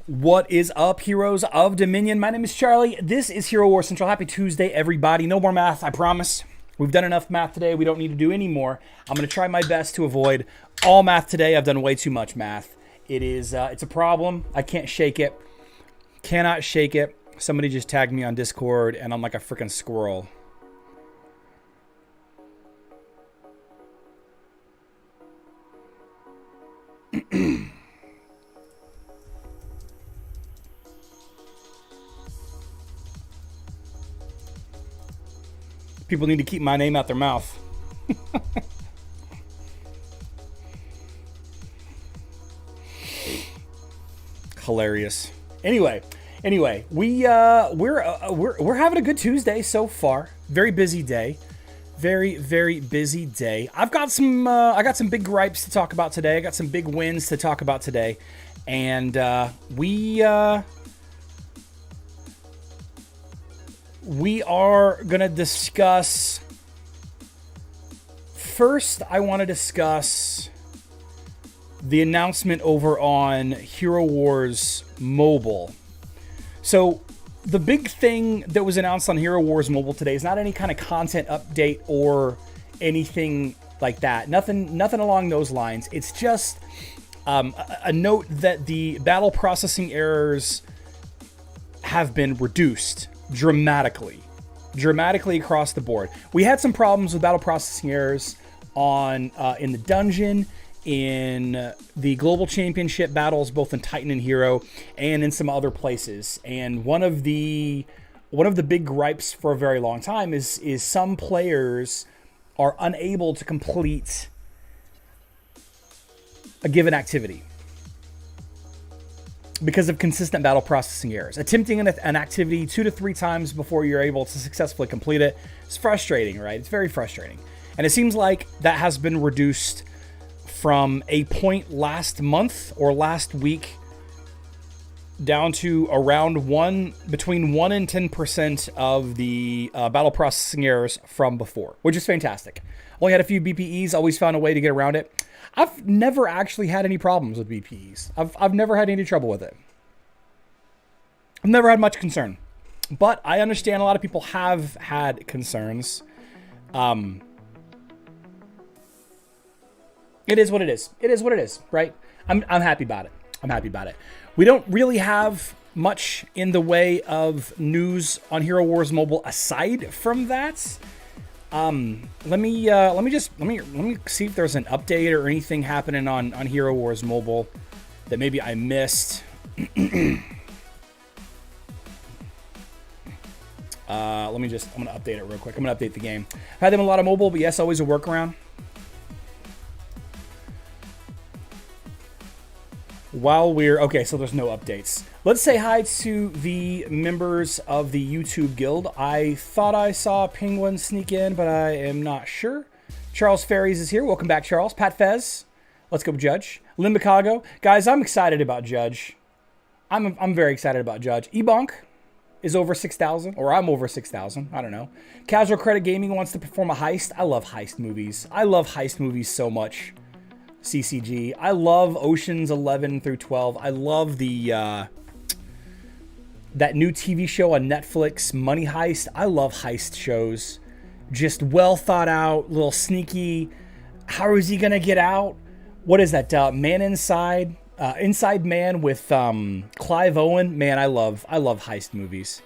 What is up, heroes of Dominion? My name is Charlie. This is Hero War Central. Happy Tuesday, everybody. No more math, I promise. We've done enough math today. We don't need to do any more. I'm going to try my best to avoid all math today. I've done way too much math. It's a problem. I can't shake it. Cannot shake it. Somebody just tagged me on Discord, and I'm like a freaking squirrel. People need to keep my name out their mouth. Hilarious. Anyway, we're having a good Tuesday so far. Very busy day. Very busy day. I got some big gripes to talk about today. I got some big wins to talk about today, and we are going to discuss... First, I want to discuss the announcement over on Hero Wars Mobile. So, the big thing that was announced on Hero Wars Mobile today is not any kind of content update or anything like that. Nothing along those lines. It's just a note that the battle processing errors have been reduced dramatically across the board. We had some problems with battle processing errors on in the dungeon, in the global championship battles, both in Titan and Hero, and in some other places. And one of the big gripes for a very long time is some players are unable to complete a given activity because of consistent battle processing errors. Attempting an activity 2 to 3 times before you're able to successfully complete it is frustrating, right? It's very frustrating. And it seems like that has been reduced from a point last month or last week down to around between 1 and 10% of the battle processing errors from before, which is fantastic. Only had a few BPEs, always found a way to get around it. I've never actually had any problems with BPEs. I've never had any trouble with it. I've never had much concern. But I understand a lot of people have had concerns. It is what it is. It is what it is, right? I'm happy about it. I'm happy about it. We don't really have much in the way of news on Hero Wars Mobile aside from that. Let me see if there's an update or anything happening on Hero Wars Mobile that maybe I missed. I'm gonna update it real quick. I'm gonna update the game. I've had them a lot of mobile, but yes, always a workaround. While we're okay, so there's no updates. Let's say hi to the members of the YouTube Guild. I thought I saw Penguin sneak in, but I am not sure. Charles Ferries is here. Welcome back, Charles. Pat Fez. Let's go, Judge. Lynn Chicago. Guys, I'm excited about Judge. I'm very excited about Judge. Ebonk is over 6,000, or I'm over 6,000. I don't know. Casual Credit Gaming wants to perform a heist. I love heist movies. I love heist movies so much. CCG. I love Oceans 11 through 12. I love the that new TV show on Netflix, Money Heist. I love heist shows. Just well thought out, little sneaky. How is he gonna get out? What is that? Man Inside, Inside Man with Clive Owen. Man, I love heist movies.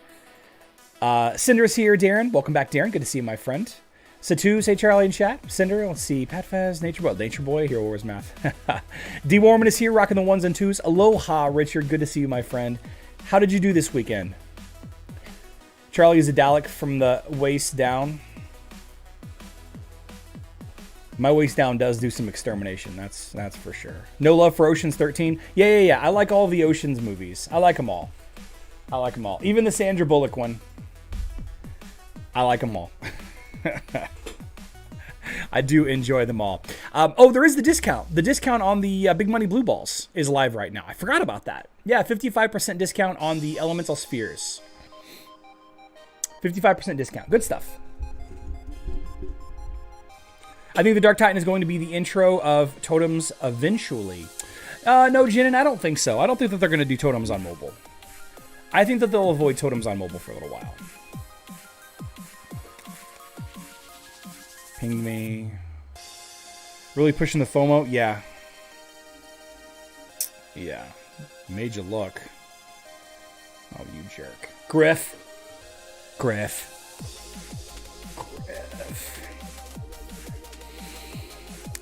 Cinder's here, Darren. Welcome back, Darren. Good to see you, my friend. Satu, say Charlie in chat. Cinder, let's see. Pat Faz, Nature Boy, Hero Wars Math. D Warman is here, rocking the ones and twos. Aloha, Richard. Good to see you, my friend. How did you do this weekend? Charlie is a Dalek from the waist down. My waist down does do some extermination. That's for sure. No love for Ocean's 13. Yeah. I like all the Ocean's movies. I like them all. Even the Sandra Bullock one. I like them all. I do enjoy them all. There is the discount. The discount on the Big Money Blue Balls is live right now. I forgot about that. Yeah, 55% discount on the Elemental Spheres. 55% discount. Good stuff. I think the Dark Titan is going to be the intro of Totems eventually. No, Jinnen, I don't think so. I don't think that they're going to do Totems on mobile. I think that they'll avoid Totems on mobile for a little while. Ping me. Really pushing the FOMO? Yeah. Made you look. Oh, you jerk. Griff.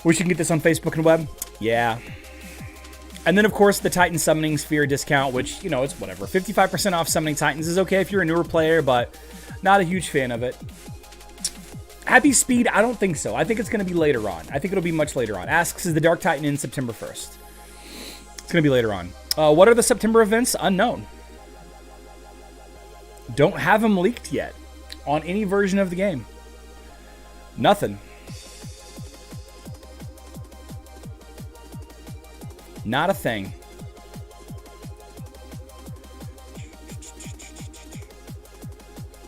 Wish you can get this on Facebook and web? Yeah. And then, of course, the Titan Summoning Sphere discount, which, it's whatever. 55% off Summoning Titans is okay if you're a newer player, but not a huge fan of it. Happy Speed, I don't think so. I think it's going to be later on. I think it'll be much later on. Asks, is the Dark Titan in September 1st? It's going to be later on. What are the September events? Unknown. Don't have them leaked yet on any version of the game. Nothing. Not a thing.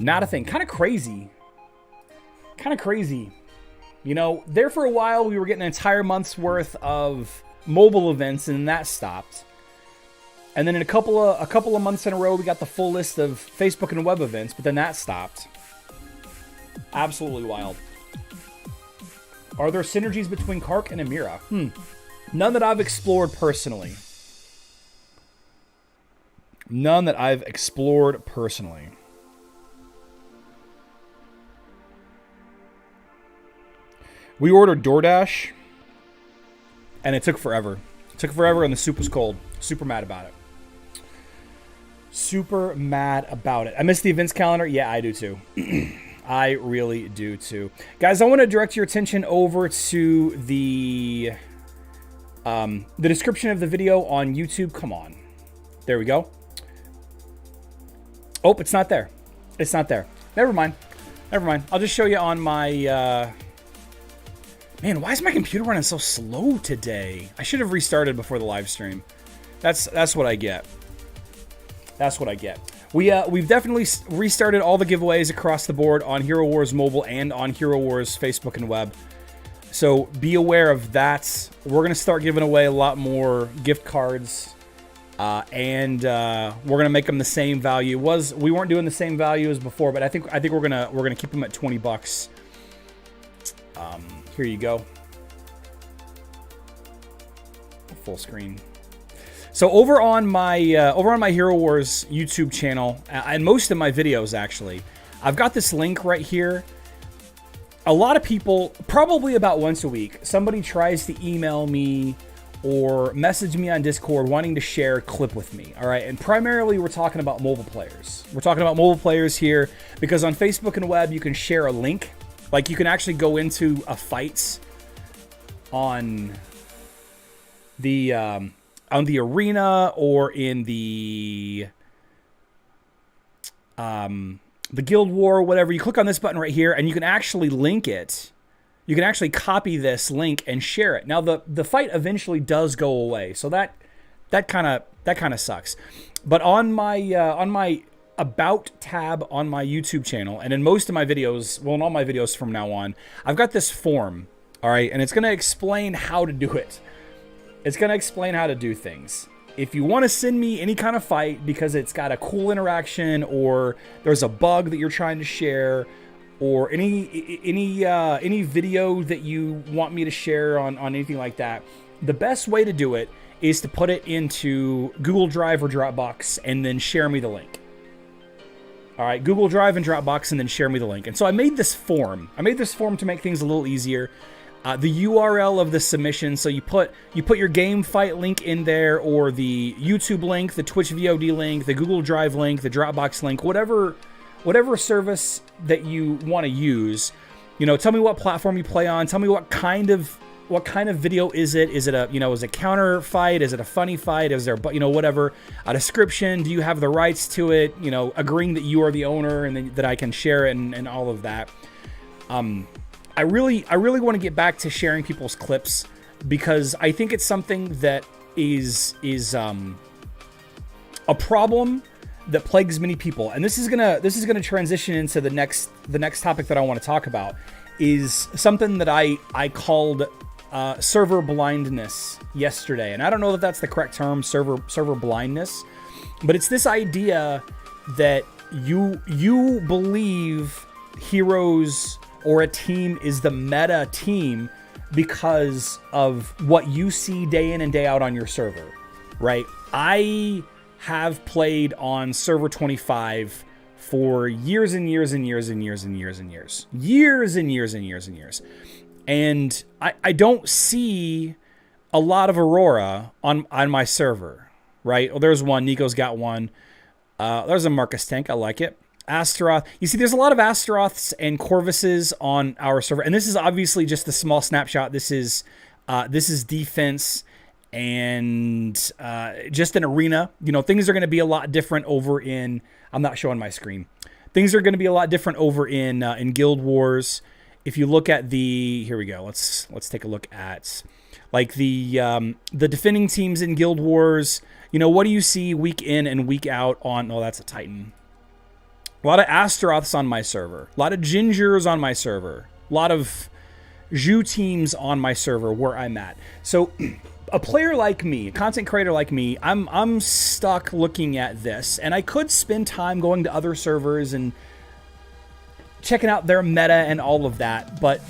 Not a thing. Kind of crazy. There for a while we were getting an entire month's worth of mobile events, and that stopped. And then in a couple of months in a row, we got the full list of Facebook and web events, but then that stopped. Absolutely wild. Are there synergies between Kark and Amira? None that I've explored personally. We ordered DoorDash, and it took forever. And the soup was cold. Super mad about it. I missed the events calendar. Yeah, I do too. I really do too. Guys, I want to direct your attention over to the description of the video on YouTube. Come on. There we go. Oh, it's not there. Never mind. I'll just show you on my... Man, why is my computer running so slow today? I should have restarted before the live stream. That's what I get. We've definitely restarted all the giveaways across the board on Hero Wars Mobile and on Hero Wars Facebook and web. So be aware of that. We're going to start giving away a lot more gift cards. And we're going to make them the same value. We weren't doing the same value as before, but I think we're going to keep them at $20. Here you go. Full screen. So over on my Hero Wars YouTube channel, and most of my videos actually, I've got this link right here. A lot of people, probably about once a week, somebody tries to email me or message me on Discord wanting to share a clip with me. All right, and primarily we're talking about mobile players. We're talking about mobile players here because on Facebook and web you can share a link. Like, you can actually go into a fight on the arena or in the Guild War or whatever, you click on this button right here and you can actually link it. You can actually copy this link and share it. Now the fight eventually does go away, so that kind of sucks. But on my About tab on my YouTube channel, and in most of my videos, well, in all my videos from now on, I've got this form, all right, and it's going to explain how to do it. It's going to explain how to do things. If you want to send me any kind of fight because it's got a cool interaction, or there's a bug that you're trying to share, or any video that you want me to share on anything like that, the best way to do it is to put it into Google Drive or Dropbox and then share me the link. All right, Google Drive and Dropbox, and then share me the link. And so I made this form. I made this form to make things a little easier. The URL of the submission, so you put your game fight link in there, or the YouTube link, the Twitch VOD link, the Google Drive link, the Dropbox link, whatever service that you want to use. You know, tell me what platform you play on. Tell me what kind of video is it? Is it a, is it a counter fight? Is it a funny fight? Is there, whatever, a description? Do you have the rights to it? Agreeing that you are the owner and then, that I can share it and all of that. I really want to get back to sharing people's clips, because I think it's something that is a problem that plagues many people. And this is gonna transition into the next topic that I want to talk about, is something that I called server blindness yesterday. And I don't know that that's the correct term, server blindness, but it's this idea that you believe heroes or a team is the meta team because of what you see day in and day out on your server, right? I have played on server 25 for years and years and years and years and years and years. Years and years and years and years. And I don't see a lot of Aurora on my server, right? Well, there's one. Nico's got one. There's a Marcus tank. I like it. Astaroth. You see, there's a lot of Astaroths and Corvuses on our server, and this is obviously just a small snapshot. This is defense and just an arena. Things are going to be a lot different over in. I'm not showing my screen. Things are going to be a lot different over in Guild Wars. If you look at here we go. Let's take a look at like the defending teams in Guild Wars. What do you see week in and week out on? Oh, that's a Titan. A lot of Astaroths on my server. A lot of Gingers on my server. A lot of Zhu teams on my server where I'm at. So a player like me, a content creator like me, I'm stuck looking at this. And I could spend time going to other servers and checking out their meta and all of that. But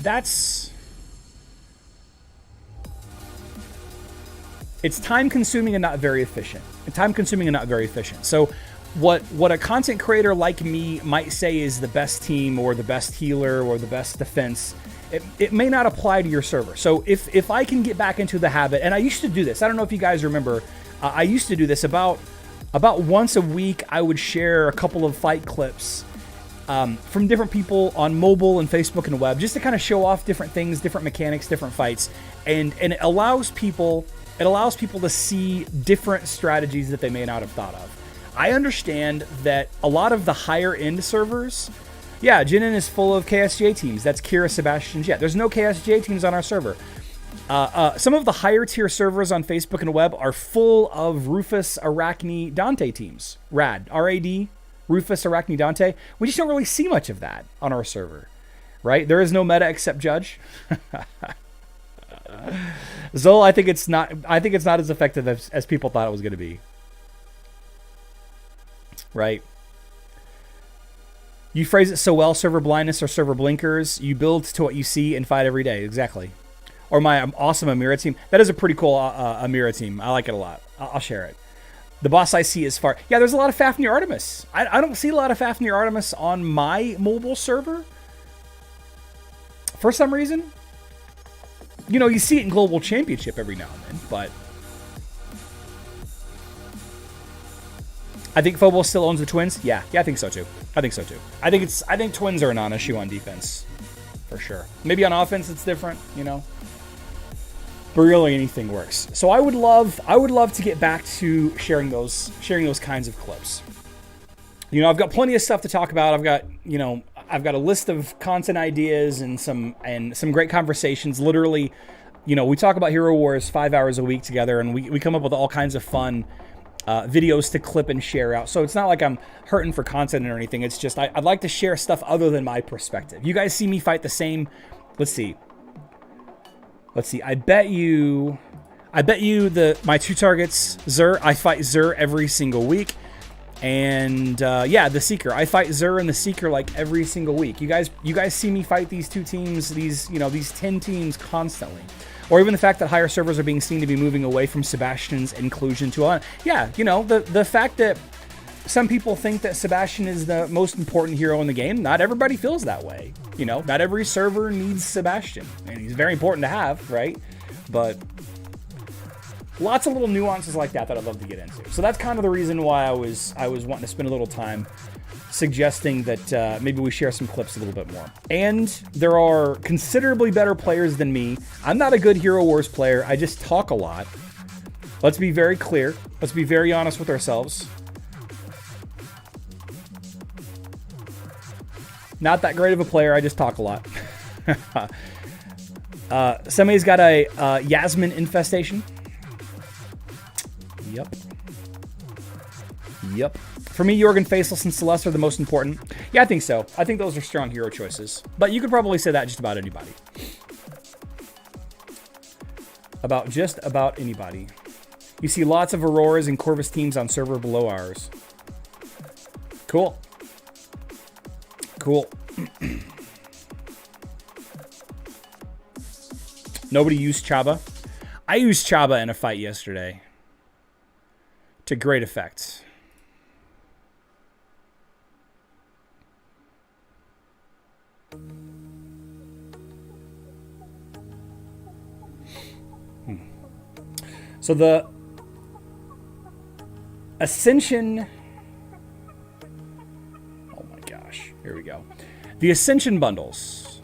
it's time consuming and not very efficient. So what a content creator like me might say is the best team or the best healer or the best defense, it may not apply to your server. So if I can get back into the habit, and I used to do this, I don't know if you guys remember, I used to do this about once a week. I would share a couple of fight clips from different people on mobile and Facebook and web, just to kind of show off different things, different mechanics, different fights, and it allows people to see different strategies that they may not have thought of. I understand that a lot of the higher end servers, yeah, Jinin is full of KSJ teams. That's Kira, Sebastian, Jet. There's no KSJ teams on our server. Some of the higher tier servers on Facebook and web are full of Rufus, Arachne, Dante teams. RAD, R-A-D, Rufus, Arachne, Dante. We just don't really see much of that on our server, right? There is no meta except Judge. Zol, I think it's not as effective as people thought it was going to be. Right. You phrase it so well, server blindness or server blinkers. You build to what you see and fight every day. Exactly. Or my awesome Amira team. That is a pretty cool Amira team. I like it a lot. I'll share it. The boss I see is far. Yeah, there's a lot of Fafnir Artemis. I don't see a lot of Fafnir Artemis on my mobile server. For some reason. You see it in Global Championship every now and then, but I think Phobos still owns the Twins. Yeah, I think so too. I think Twins are a non-issue on defense, for sure. Maybe on offense it's different, but really anything works. So I would love to get back to sharing those kinds of clips. You know, I've got plenty of stuff to talk about. I've got a list of content ideas and some great conversations. Literally, you know, we talk about Hero Wars 5 hours a week together, and we come up with all kinds of fun videos to clip and share out. So it's not like I'm hurting for content or anything. It's just I'd like to share stuff other than my perspective. You guys see me fight the same. Let's see. I bet you my 2 targets, Xur. I fight Xur every single week. And yeah, the Seeker. I fight Xur and the Seeker like every single week. You guys see me fight these 2 teams, these 10 teams constantly. Or even the fact that higher servers are being seen to be moving away from Sebastian's inclusion to yeah, you know, the fact that some people think that Sebastian is the most important hero in the game. Not everybody feels that way. You know, not every server needs Sebastian, and he's very important to have, right? But lots of little nuances like that I'd love to get into. So that's kind of the reason why I was wanting to spend a little time suggesting that maybe we share some clips a little bit more. And there are considerably better players than me. I'm not a good Hero Wars player. I just talk a lot. Let's be very clear. Let's be very honest with ourselves. Not that great of a player. I just talk a lot. Somebody's got a Yasmine infestation. Yep. For me, Jorgen, Faceless, and Celeste are the most important. Yeah, I think so. I think those are strong hero choices. But you could probably say that just about anybody. About just about anybody. You see lots of Auroras and Corvus teams on server below ours. Cool. Nobody used Chaba. I used Chaba in a fight yesterday. To great effect. So the Ascension... Oh my gosh. Here we go. The Ascension bundles.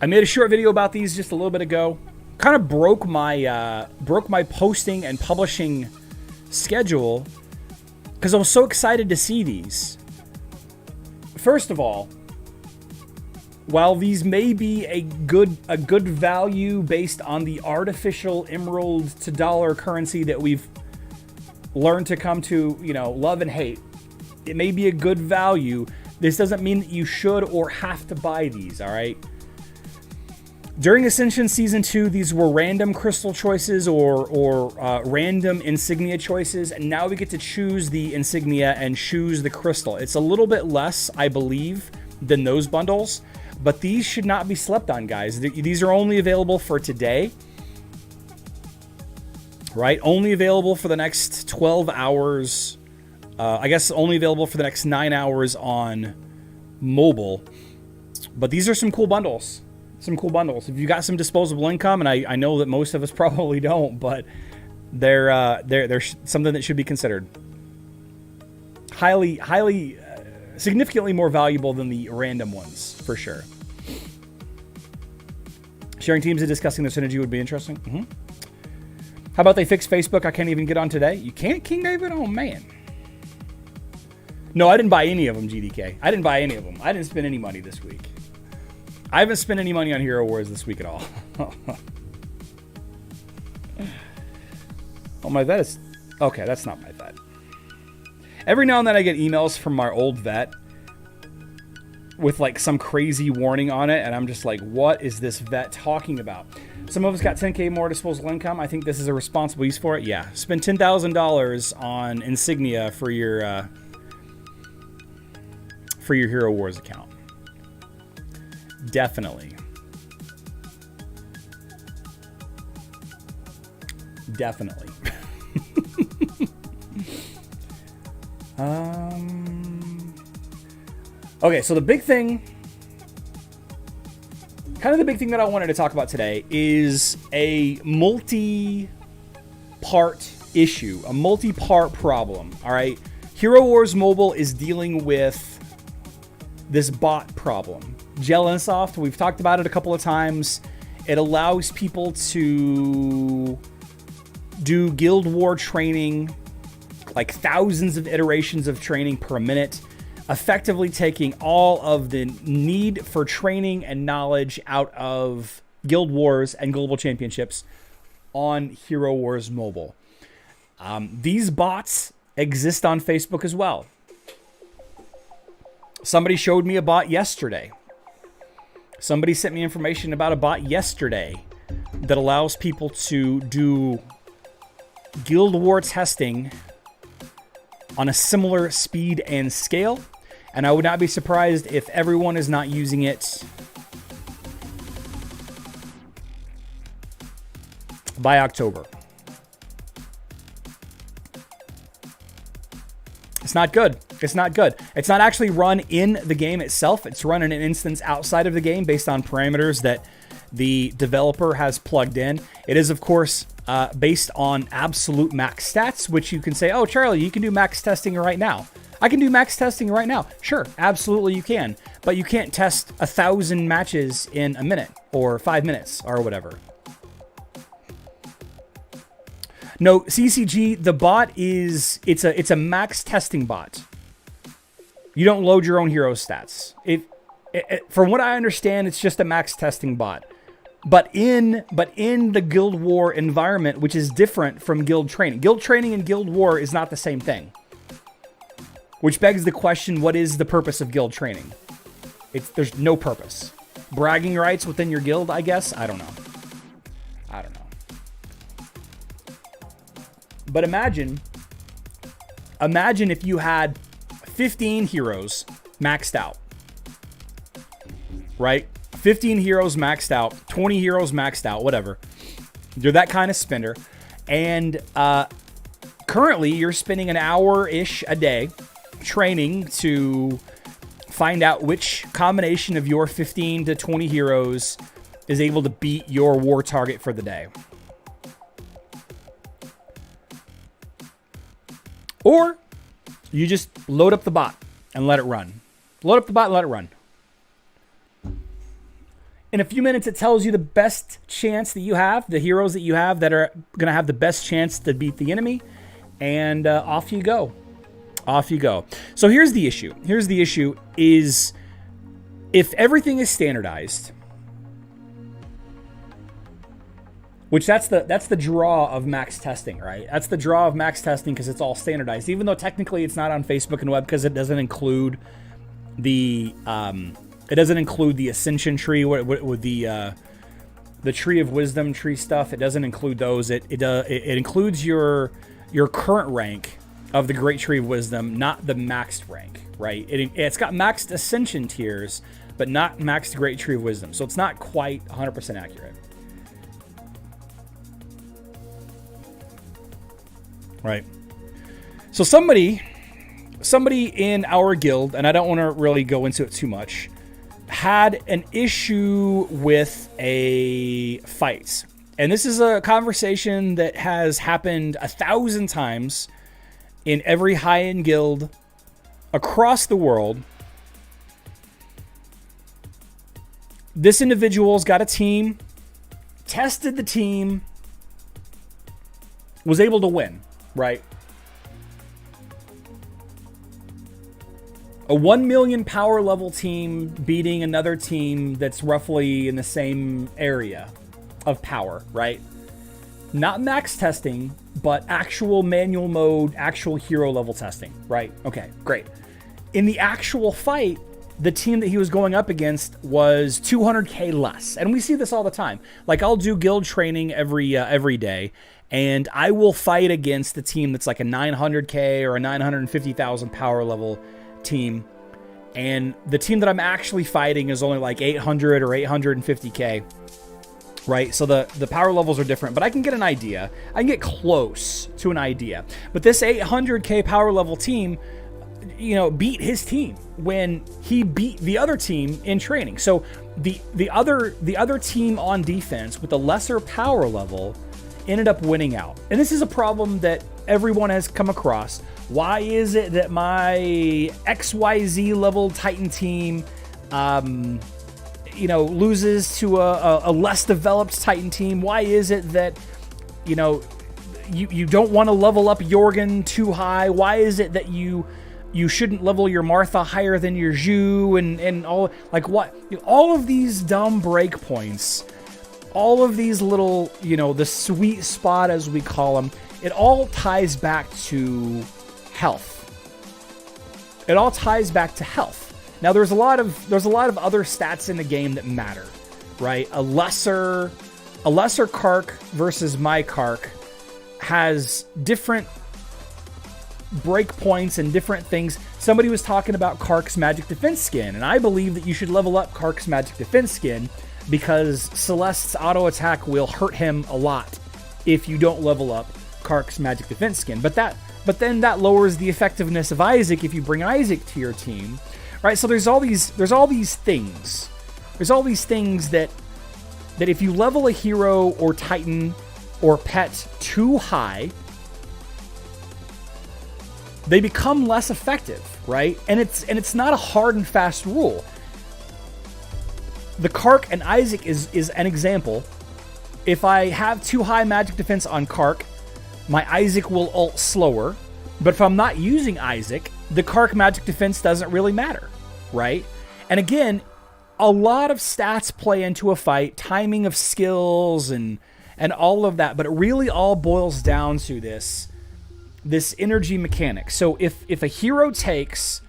I made a short video about these just a little bit ago. Kind of broke my posting and publishing schedule because I was so excited to see these. First of all, while these may be a good value based on the artificial emerald to dollar currency that we've learned to come to, you know, love and hate, it may be a good value. This doesn't mean that you should or have to buy these, all right? During Ascension Season 2, these were random crystal choices or random insignia choices, and now we get to choose the insignia and choose the crystal. It's a little bit less, I believe, than those bundles, but these should not be slept on, guys. These are only available for today, right? Only available for the next 12 hours. I guess only available for the next 9 hours on mobile, but these are some cool bundles. If you got some disposable income, and I know that most of us probably don't, but they're something that should be considered. Highly, significantly more valuable than the random ones, for sure. Sharing teams and discussing their synergy would be interesting. How about they fix Facebook? I can't even get on today. You can't, King David? Oh, man. No, I didn't buy any of them, GDK. I didn't buy any of them. I didn't spend any money this week. I haven't spent any money on Hero Wars this week at all. Oh, my vet is... Okay, that's not my vet. Every now and then I get emails from our old vet with like some crazy warning on it, and I'm just like, what is this vet talking about? Some of us got 10K more disposable income. I think this is a responsible use for it. Yeah, spend $10,000 on insignia for your Hero Wars account. Definitely. Okay, so the big thing that I wanted to talk about today is a multi-part issue, a multi-part problem, all right? Hero Wars Mobile is dealing with this bot problem. Jelensoft, we've talked about it a couple of times. It allows people to do Guild War training, like thousands of iterations of training per minute, effectively taking all of the need for training and knowledge out of Guild Wars and Global Championships on Hero Wars Mobile. These bots exist on Facebook as well. Somebody showed me a bot yesterday. Somebody sent me information about a bot yesterday that allows people to do Guild War testing on a similar speed and scale. And I would not be surprised if everyone is not using it by October. It's not good. It's not good. It's not actually run in the game itself. It's run in an instance outside of the game based on parameters that the developer has plugged in. It is, of course, based on absolute max stats, which you can say, oh, Charlie, you can do max testing right now. I can do max testing right now. Sure, absolutely you can. But you can't test 1,000 matches in a minute or 5 minutes or whatever. No, CCG, the bot is, it's a max testing bot. You don't load your own hero stats. From what I understand, it's just a max testing bot. But in the Guild War environment, which is different from guild training. Guild training and Guild War is not the same thing. Which begs the question, what is the purpose of guild training? There's no purpose. Bragging rights within your guild, I guess? I don't know. But imagine if you had 15 heroes maxed out, right? 15 heroes maxed out, 20 heroes maxed out, whatever. You're that kind of spender. And currently you're spending an hour-ish a day training to find out which combination of your 15 to 20 heroes is able to beat your war target for the day. Or you just load up the bot and let it run. Load up the bot and let it run. In a few minutes, it tells you the best chance that you have, the heroes that you have that are going to have the best chance to beat the enemy. And off you go. Off you go. So here's the issue. Here's the issue is if everything is standardized, which that's the draw of max testing, right? That's the draw of max testing because it's all standardized, even though technically it's not on Facebook and web because it doesn't include the Ascension tree with the tree of wisdom tree stuff. It doesn't include those. It includes your current rank of the Great Tree of Wisdom, not the maxed rank, right? It's got maxed Ascension tiers, but not maxed Great Tree of Wisdom. So it's not quite 100% accurate. Right. So somebody in our guild, and I don't want to really go into it too much, had an issue with a fight. And this is a conversation that has happened 1,000 times in every high-end guild across the world. This individual's got a team, tested the team, was able to win, right? A 1 million power level team beating another team that's roughly in the same area of power, right? Not max testing, but actual manual mode, actual hero level testing, right? Okay, great. In the actual fight, the team that he was going up against was 200k less. And we see this all the time. Like, I'll do guild training every day, and I will fight against the team that's like a 900k or a 950,000 power level team, and the team that I'm actually fighting is only like 800 or 850k, right? So the power levels are different, but I can get an idea. I can get close to an idea. But this 800k power level team, beat his team when he beat the other team in training. So the other team on defense with a lesser power level ended up winning out. And this is a problem that everyone has come across. Why is it that my XYZ level Titan team loses to a less developed Titan team? Why is it that, you don't want to level up Jorgen too high? Why is it that you shouldn't level your Martha higher than your Zhu and all, like, what? All of these dumb breakpoints, all of these little, the sweet spot as we call them, it all ties back to health. It all ties back to health. Now there's a lot of other stats in the game that matter, right? A lesser Kark versus my Kark has different breakpoints and different things. Somebody was talking about Kark's magic defense skin, and I believe that you should level up Kark's magic defense skin because Celeste's auto attack will hurt him a lot if you don't level up Kark's magic defense skin. But then that lowers the effectiveness of Isaac if you bring Isaac to your team, right? So there's all these things. There's all these things that if you level a hero or Titan or pet too high, they become less effective, right? And it's not a hard and fast rule. The Kark and Isaac is an example. If I have too high magic defense on Kark, my Isaac will ult slower. But if I'm not using Isaac, the Kark magic defense doesn't really matter, right? And again, a lot of stats play into a fight, timing of skills and all of that, but it really all boils down to this energy mechanic. So if a hero takes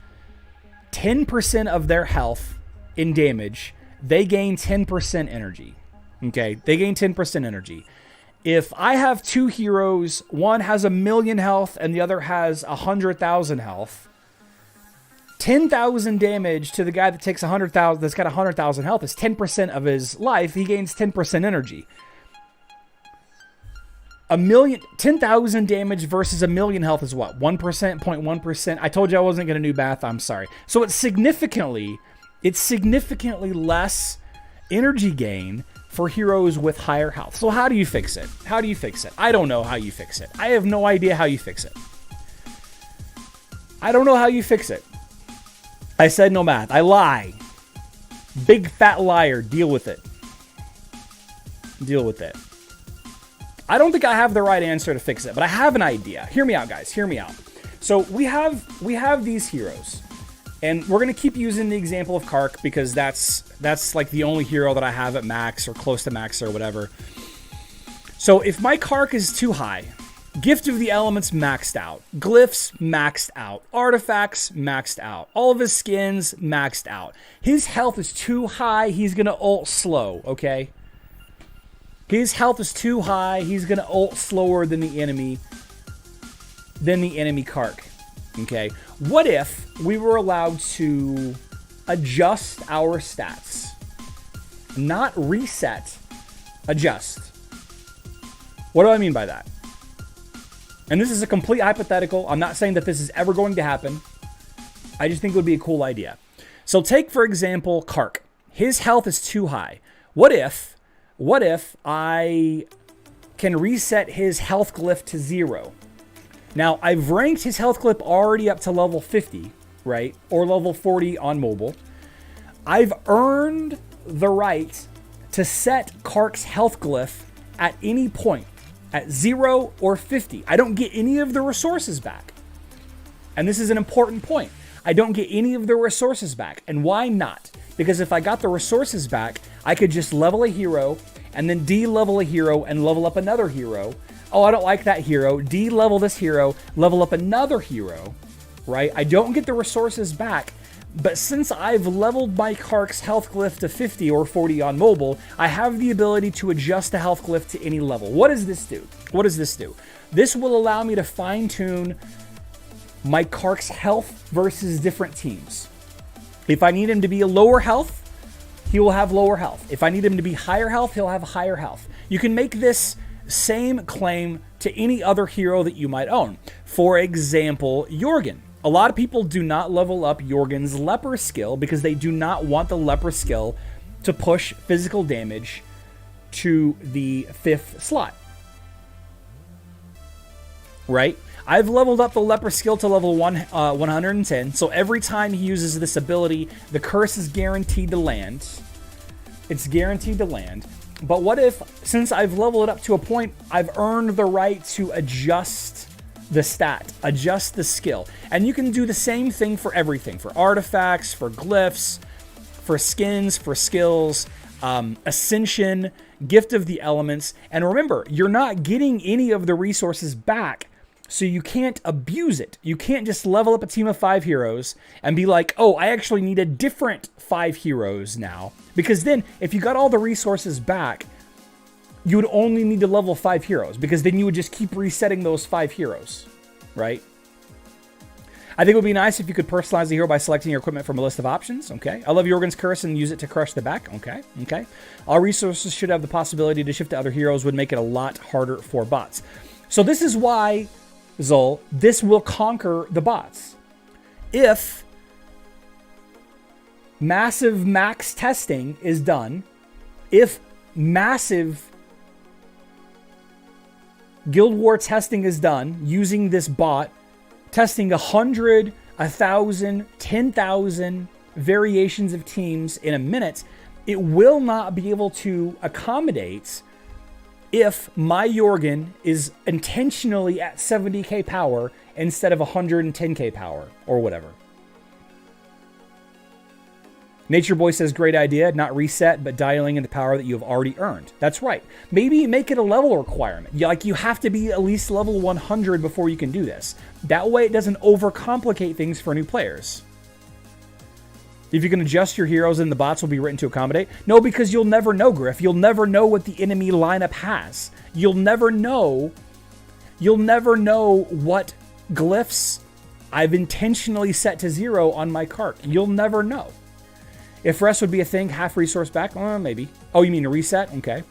10% of their health in damage, they gain 10% energy. Okay, they gain 10% energy. If I have two heroes, one has 1,000,000 health and the other has 100,000 health, 10,000 damage to the guy that takes 100,000, that's got 100,000 health, is 10% of his life. He gains 10% energy. 10,000 damage versus 1,000,000 health is what? 1%, 0.1%. I told you I wasn't going to do math. I'm sorry. So it's significantly less energy gain for heroes with higher health. So how do you fix it? I don't know how you fix it. I have no idea how you fix it. I don't know how you fix it. I said no math. I lie. Big fat liar. Deal with it. I don't think I have the right answer to fix it, but I have an idea. Hear me out, guys. Hear me out. So we have these heroes. And we're going to keep using the example of Kark because that's like the only hero that I have at max or close to max or whatever. So if my Kark is too high, Gift of the Elements maxed out, Glyphs maxed out, Artifacts maxed out, all of his skins maxed out. His health is too high, he's going to ult slow, okay? His health is too high, he's going to ult slower than the enemy Kark, okay? What if we were allowed to adjust our stats? Not reset, adjust. What do I mean by that? And this is a complete hypothetical. I'm not saying that this is ever going to happen. I just think it would be a cool idea. So take, for example, Kark. His health is too high. What if I can reset his health glyph to 0? Now, I've ranked his health clip already up to level 50, right? Or level 40 on mobile. I've earned the right to set Kark's health glyph at any point, at 0 or 50. I don't get any of the resources back. And this is an important point. I don't get any of the resources back. And why not? Because if I got the resources back, I could just level a hero and then de-level a hero and level up another hero. Oh, I don't like that hero. De-level this hero, level up another hero, right? I don't get the resources back, but since I've leveled my Kark's health glyph to 50 or 40 on mobile, I have the ability to adjust the health glyph to any level. What does this do? This will allow me to fine-tune my Kark's health versus different teams. If I need him to be a lower health, he will have lower health. If I need him to be higher health, he'll have higher health. You can make this same claim to any other hero that you might own. For example, Jorgen. A lot of people do not level up Jorgen's leper skill because they do not want the leper skill to push physical damage to the 5th slot. Right? I've leveled up the leper skill to level 110, so every time he uses this ability, the curse is guaranteed to land. It's guaranteed to land. But what if, since I've leveled it up to a point, I've earned the right to adjust the stat, adjust the skill. And you can do the same thing for everything, for artifacts, for glyphs, for skins, for skills, Ascension, Gift of the Elements. And remember, you're not getting any of the resources back, so you can't abuse it. You can't just level up a team of 5 heroes and be like, oh, I actually need a different 5 heroes now. Because then, if you got all the resources back, you would only need to level 5 heroes, because then you would just keep resetting those 5 heroes, right? I think it would be nice if you could personalize the hero by selecting your equipment from a list of options. Okay. I love Jorgen's Curse and use it to crush the back. Okay. Okay. All resources should have the possibility to shift to other heroes, would make it a lot harder for bots. So this is why, Zol, this will conquer the bots. If massive max testing is done, if massive Guild War testing is done using this bot, testing 100, 1,000, 10,000 variations of teams in a minute, it will not be able to accommodate if my Jorgen is intentionally at 70k power instead of 110k power or whatever. Nature Boy says, great idea, not reset, but dialing in the power that you have already earned. That's right. Maybe make it a level requirement. Like, you have to be at least level 100 before you can do this. That way it doesn't overcomplicate things for new players. If you can adjust your heroes, then the bots will be written to accommodate. No, because you'll never know, Griff. You'll never know what the enemy lineup has. You'll never know what glyphs I've intentionally set to 0 on my cart. You'll never know. If rest would be a thing, half resource back, maybe. Oh, you mean a reset? Okay.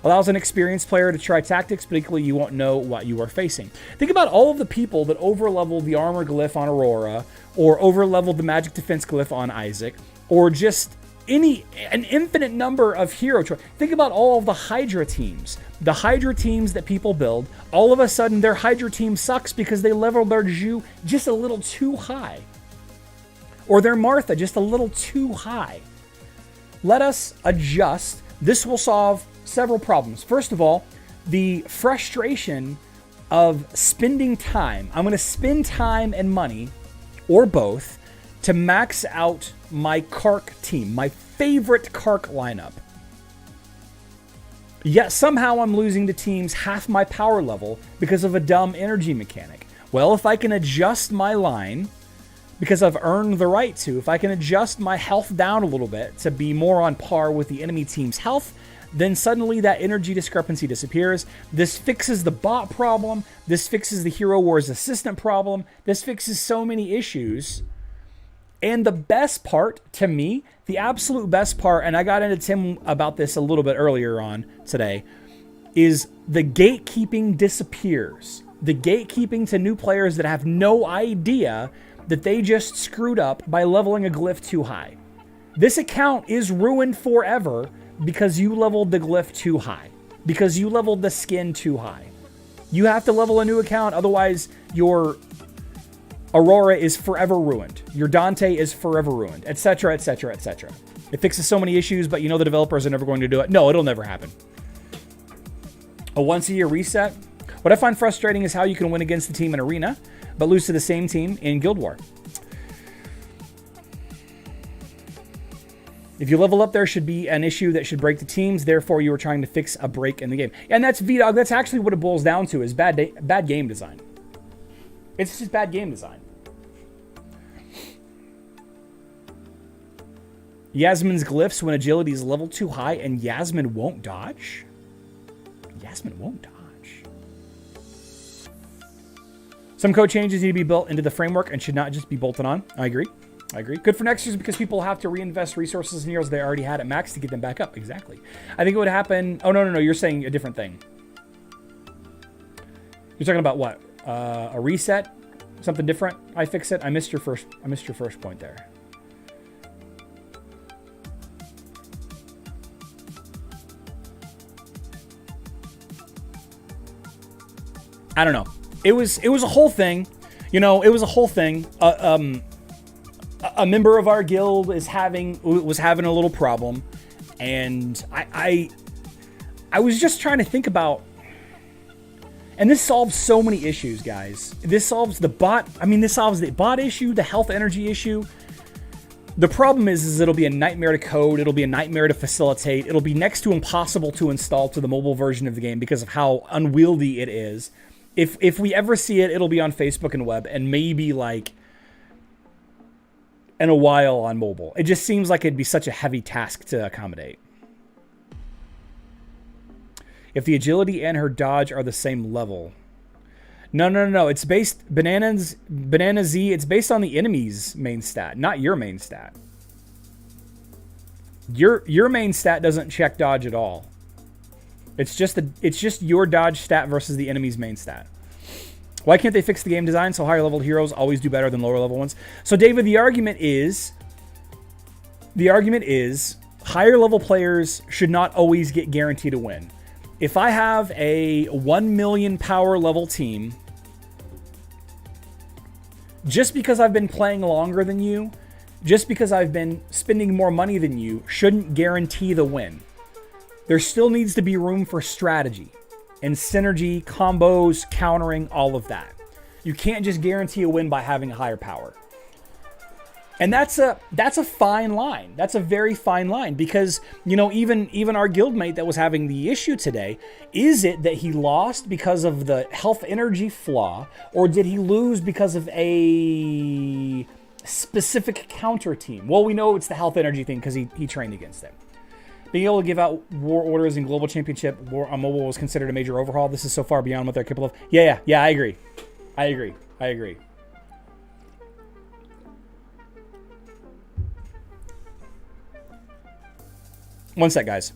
Allows an experienced player to try tactics, but equally you won't know what you are facing. Think about all of the people that overleveled the armor glyph on Aurora, or overleveled the magic defense glyph on Isaac, or just an infinite number of hero choice. Think about all of the Hydra teams. The Hydra teams that people build, all of a sudden their Hydra team sucks because they leveled their Zhu just a little too high. Or their Martha just a little too high. Let us adjust. This will solve several problems. First of all, the frustration of spending time. I'm going to spend time and money, or both, to max out my Kark team, my favorite Kark lineup. Yet somehow I'm losing to teams half my power level because of a dumb energy mechanic. Well, if I can adjust my line, because I've earned the right to, if I can adjust my health down a little bit to be more on par with the enemy team's health, then suddenly that energy discrepancy disappears. This fixes the bot problem. This fixes the Hero Wars assistant problem. This fixes so many issues. And the best part, to me, the absolute best part, and I got into Tim about this a little bit earlier on today, is the gatekeeping disappears. The gatekeeping to new players that have no idea that they just screwed up by leveling a glyph too high. This account is ruined forever because you leveled the glyph too high, because you leveled the skin too high. You have to level a new account, otherwise your Aurora is forever ruined. Your Dante is forever ruined, etc., etc., etc. It fixes so many issues, but you know the developers are never going to do it. No, it'll never happen. A once-a-year reset? What I find frustrating is how you can win against the team in Arena, but lose to the same team in Guild War. If you level up, there should be an issue that should break the teams. Therefore, you are trying to fix a break in the game. And that's VDog. That's actually what it boils down to, is bad game design. It's just bad game design. Yasmine's glyphs when agility is leveled too high and Yasmine won't dodge? Yasmine won't dodge. Some code changes need to be built into the framework and should not just be bolted on. I agree. Good for next year because people have to reinvest resources in heroes they already had at max to get them back up. Exactly. I think it would happen. Oh, no. You're saying a different thing. You're talking about what? A reset? Something different? I fix it. I missed your first point there. I don't know. It was a whole thing. You know, it was a whole thing. A member of our guild was having a little problem, And I was just trying to think about, and this solves so many issues, guys. This solves the bot. I mean, this solves the bot issue, the health energy issue. The problem is it'll be a nightmare to code. It'll be a nightmare to facilitate. It'll be next to impossible to install to the mobile version of the game because of how unwieldy it is. If we ever see it, it'll be on Facebook and web, and maybe like in a while on mobile. It just seems like it'd be such a heavy task to accommodate. If the agility and her dodge are the same level. No. It's based Banana Z. It's based on the enemy's main stat, not your main stat. Your main stat doesn't check dodge at all. It's just your dodge stat versus the enemy's main stat. Why can't they fix the game design so higher level heroes always do better than lower level ones? So David, the argument is higher level players should not always get guaranteed a win. If I have a 1 million power level team, just because I've been playing longer than you, just because I've been spending more money than you, shouldn't guarantee the win. There still needs to be room for strategy and synergy, combos, countering, all of that. You can't just guarantee a win by having a higher power. And that's a fine line. That's a very fine line because, you know, even our guildmate that was having the issue today, is it that he lost because of the health energy flaw, or did he lose because of a specific counter team? Well, we know it's the health energy thing because he trained against it. Being able to give out war orders in Global Championship war on mobile was considered a major overhaul. This is so far beyond what they're capable of. Yeah, I agree. One sec, guys.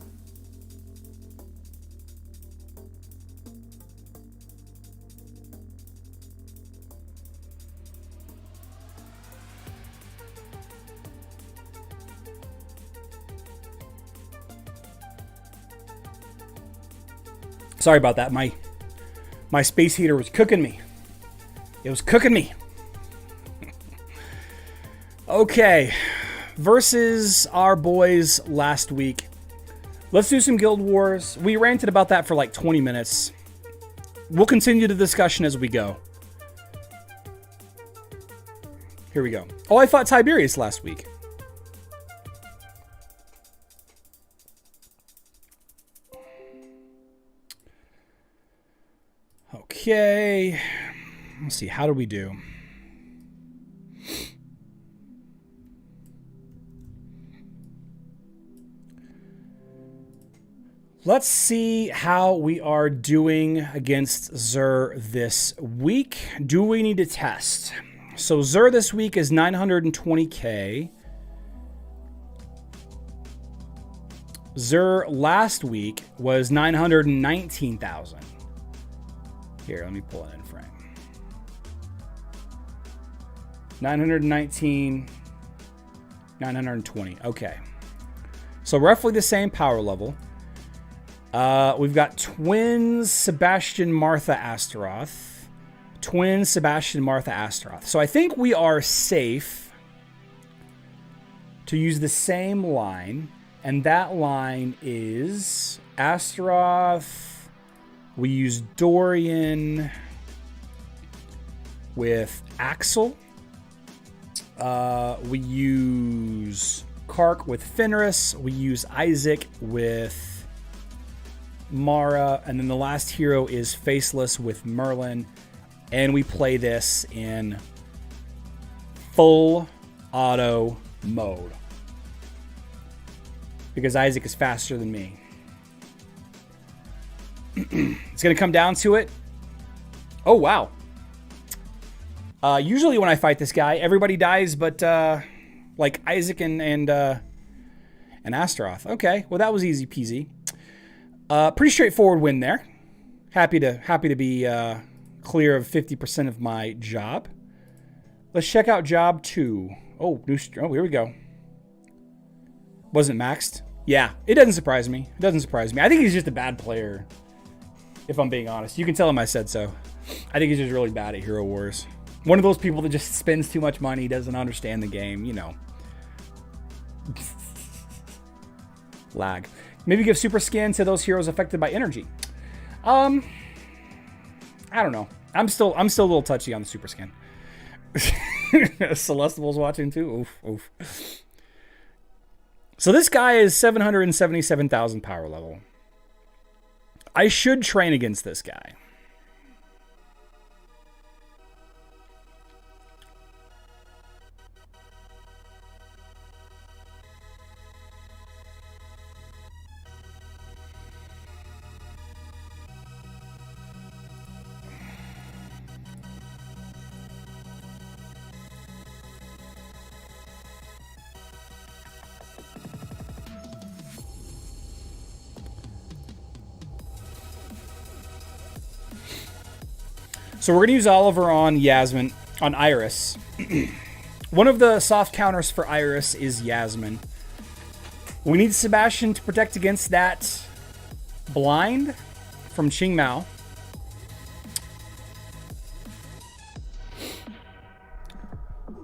Sorry about that. My space heater was cooking me. It was cooking me. Okay. Versus our boys last week. Let's do some Guild Wars. We ranted about that for like 20 minutes. We'll continue the discussion as we go. Here we go. Oh, I fought Tiberius last week. Okay. Let's see. How do we do? Let's see how we are doing against Xur this week. Do we need to test? So Xur this week is 920k. Xur last week was 919,000. Here, let me pull it in frame. 919, 920. Okay. So roughly the same power level. We've got twins Sebastian Martha Astaroth. Twins Sebastian Martha Astaroth. So I think we are safe to use the same line. And that line is Astaroth. We use Dorian with Axel. We use Kark with Fenris. We use Isaac with Mara, and then the last hero is Faceless with Merlin, and we play this in full auto mode because Isaac is faster than me. It's going to come down to it. Oh, wow. Usually when I fight this guy, everybody dies but like Isaac and Astaroth. Okay, well that was easy peasy. Pretty straightforward win there. Happy to be clear of 50% of my job. Let's check out job 2. Oh, here we go. Wasn't maxed. Yeah, it doesn't surprise me. I think he's just a bad player, if I'm being honest. You can tell him I said so. I think he's just really bad at Hero Wars. One of those people that just spends too much money, doesn't understand the game, you know. Lag. Maybe give super skin to those heroes affected by energy. I don't know. I'm still a little touchy on the super skin. Celestial's watching too. Oof, oof. So this guy is 777,000 power level. I should train against this guy. So we're going to use Oliver on Yasmine, on Iris. One of the soft counters for Iris is Yasmine. We need Sebastian to protect against that blind from Qing Mao.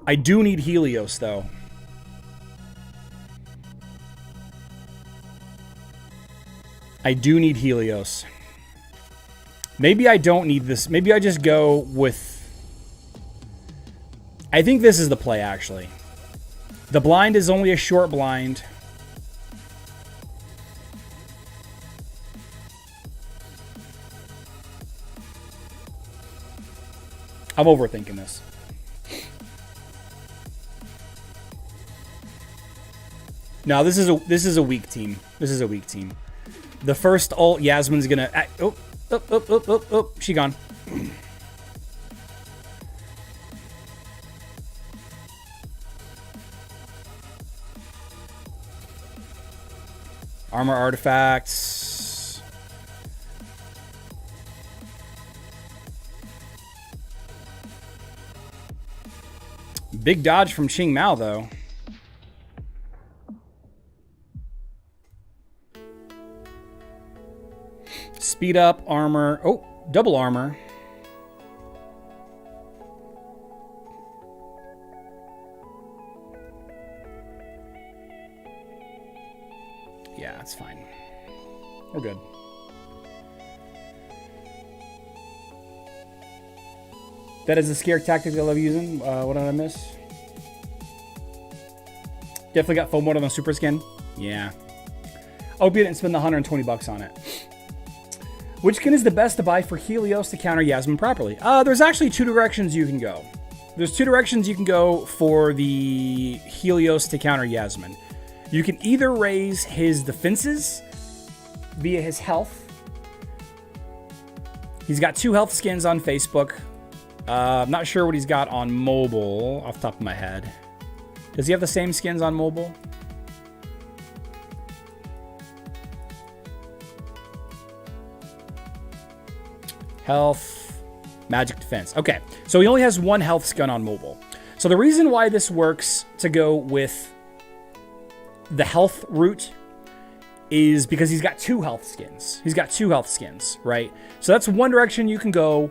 I do need Helios, though. I do need Helios. Maybe I don't need this. Maybe I just go with... I think this is the play, actually. The blind is only a short blind. I'm overthinking this. No, this is a weak team. This is a weak team. The first ult, Yasmine's gonna... Oh, she gone. Armor artifacts. Big dodge from Qing Mao, though. Speed up, armor. Oh, double armor. Yeah, it's fine. We're good. That is a scare tactic I love using. What did I miss? Definitely got FOMO on the super skin. Yeah. I hope you didn't spend the $120 on it. Which skin is the best to buy for Helios to counter Yasmine properly? There's actually two directions you can go. There's two directions you can go for the Helios to counter Yasmine. You can either raise his defenses via his health. He's got 2 health skins on Facebook. I'm not sure what he's got on mobile off the top of my head. Does he have the same skins on mobile? Health, magic defense. Okay, so he only has 1 health skin on mobile. So the reason why this works to go with the health route is because he's got 2 health skins. He's got 2 health skins, right? So that's one direction you can go.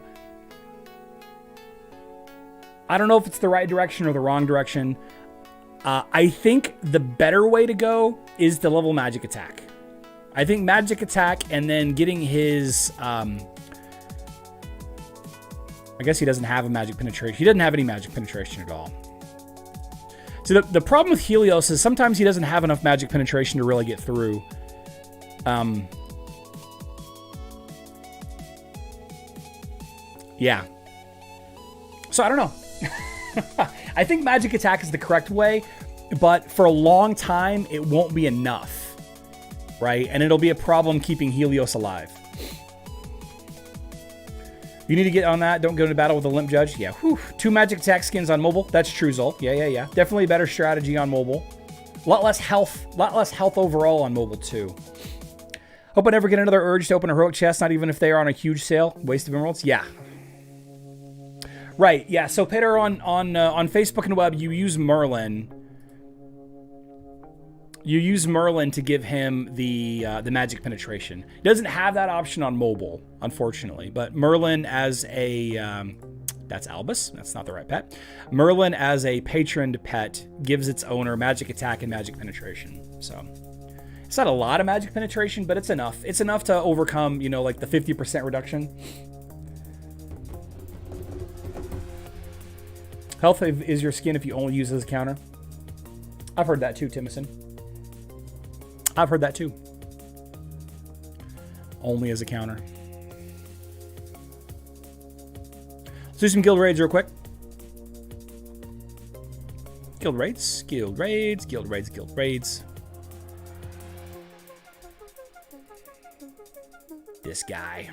I don't know if it's the right direction or the wrong direction. I think the better way to go is to level magic attack. I think magic attack and then getting his... I guess he doesn't have a magic penetration. He doesn't have any magic penetration at all. So the problem with Helios is sometimes he doesn't have enough magic penetration to really get through. Yeah. So I don't know. I think magic attack is the correct way, but for a long time, it won't be enough, right? And it'll be a problem keeping Helios alive. You need to get on that. Don't go to battle with a limp judge. Yeah. Whew. 2 magic attack skins on mobile. That's true, Zol. Yeah. Definitely a better strategy on mobile. A lot less health overall on mobile, too. Hope I never get another urge to open a heroic chest, not even if they are on a huge sale. Waste of emeralds. Yeah. Right. Yeah. So, Peter, on Facebook and web, you use Merlin. You use Merlin to give him the magic penetration. He doesn't have that option on mobile, unfortunately. But Merlin as a... that's Albus. That's not the right pet. Merlin as a patroned pet gives its owner magic attack and magic penetration. So It's not a lot of magic penetration, but it's enough. It's enough to overcome, you know, like the 50% reduction. Health is your skin if you only use it as a counter. I've heard that too, Timison. I've heard that too. Only as a counter. Let's do some guild raids real quick. Guild raids, guild raids, guild raids, guild raids. This guy.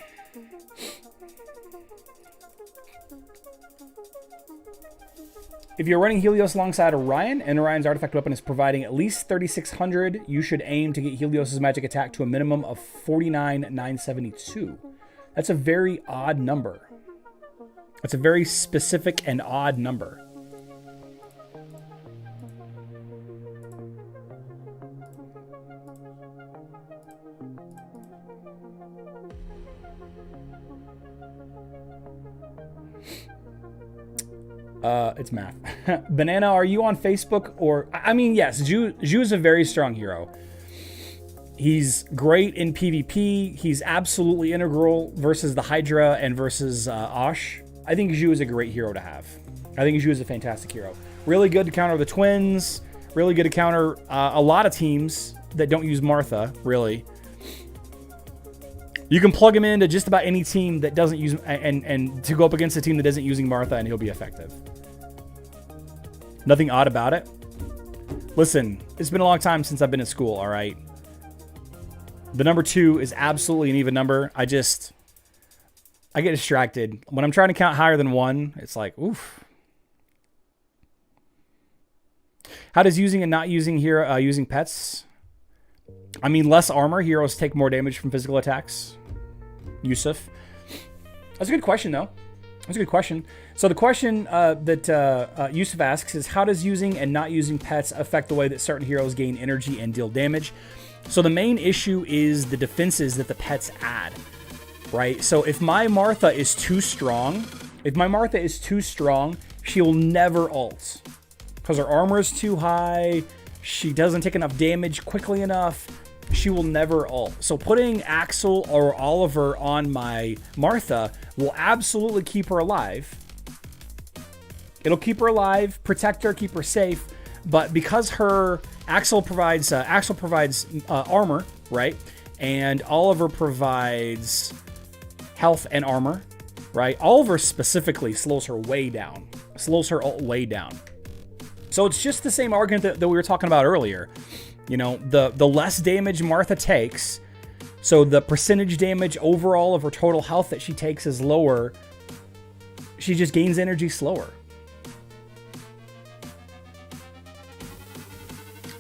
If you're running Helios alongside Orion, and Orion's artifact weapon is providing at least 3,600, you should aim to get Helios' magic attack to a minimum of 49,972. That's a very odd number. That's a very specific and odd number. It's math. Banana, are you on Facebook? Or, I mean, yes, Zhu is a very strong hero. He's great in PvP. He's absolutely integral versus the Hydra and versus Osh. I think Zhu is a great hero to have. I think Zhu is a fantastic hero. Really good to counter the twins. Really good to counter a lot of teams that don't use Martha, really. You can plug him into just about any team that doesn't use, and to go up against a team that isn't using Martha, and he'll be effective. Nothing odd about it. Listen, it's been a long time since I've been in school, all right? The number 2 is absolutely an even number. I get distracted. When I'm trying to count higher than 1, it's like, oof. How does using and not using here, using pets? I mean, less armor. Heroes take more damage from physical attacks. Yusuf. That's a good question, though. That's a good question. So the question that Yusuf asks is, how does using and not using pets affect the way that certain heroes gain energy and deal damage? So the main issue is the defenses that the pets add, right? So if my Martha is too strong, she'll never ult. Because her armor is too high, she doesn't take enough damage quickly enough, she will never ult. So putting Axel or Oliver on my Martha will absolutely keep her alive. It'll keep her alive, protect her, keep her safe. But because Axel provides armor, right? And Oliver provides health and armor, right? Oliver specifically slows her way down, slows her ult way down. So it's just the same argument that we were talking about earlier. You know, the less damage Martha takes, so the percentage damage overall of her total health that she takes is lower. She just gains energy slower.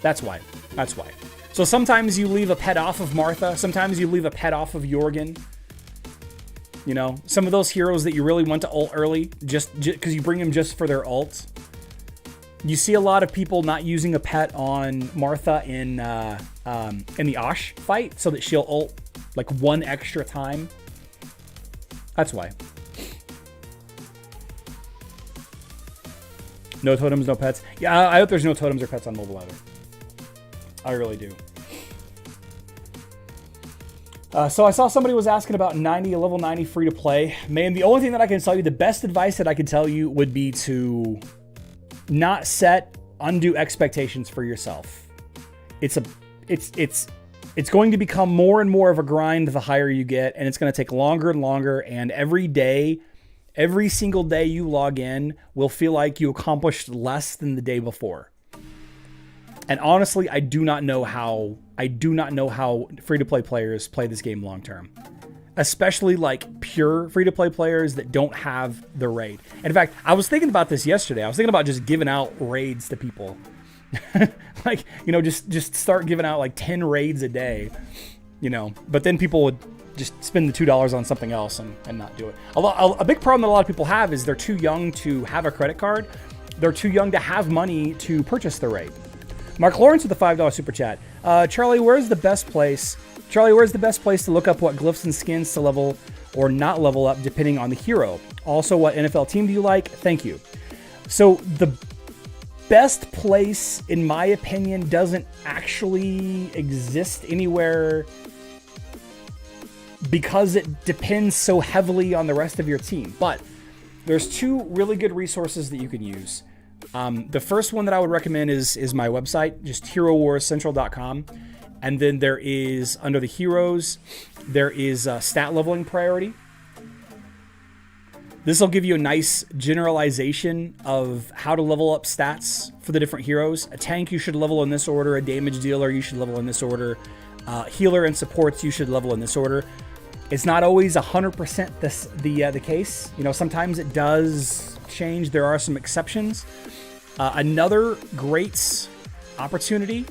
That's why. That's why. So sometimes you leave a pet off of Martha. Sometimes you leave a pet off of Jorgen. You know, some of those heroes that you really want to ult early, just because you bring them just for their ult. You see a lot of people not using a pet on Martha in the Osh fight, so that she'll ult like one extra time. That's why. No totems, no pets. Yeah, I hope there's no totems or pets on mobile either. I really do. So I saw somebody was asking about level 90 free to play. Man, the only thing that I can tell you, the best advice that I could tell you would be to not set undue expectations for yourself. It's going to become more and more of a grind the higher you get, and it's going to take longer and longer, and every single day you log in will feel like you accomplished less than the day before. And honestly, I do not know how free-to-play players play this game long term. Especially like pure free-to-play players that don't have the raid. In fact, I was thinking about this yesterday. I was thinking about just giving out raids to people. Like, you know, just start giving out like 10 raids a day, you know. But then people would just spend the $2 on something else and not do it. A big problem that a lot of people have is they're too young to have a credit card. They're too young to have money to purchase the raid. Mark Lawrence with the $5 super chat. Charlie, where's the best place to look up what glyphs and skins to level or not level up depending on the hero? Also, what NFL team do you like? Thank you. So best place, in my opinion, doesn't actually exist anywhere because it depends so heavily on the rest of your team. But there's two really good resources that you can use. The first one that I would recommend is my website, just herowarscentral.com. And then there is, under the heroes, there is stat leveling priority. This will give you a nice generalization of how to level up stats for the different heroes. A tank you should level in this order. A damage dealer you should level in this order. Healer and supports you should level in this order. It's not always 100% the case. You know, sometimes it does change. There are some exceptions. Another great opportunity.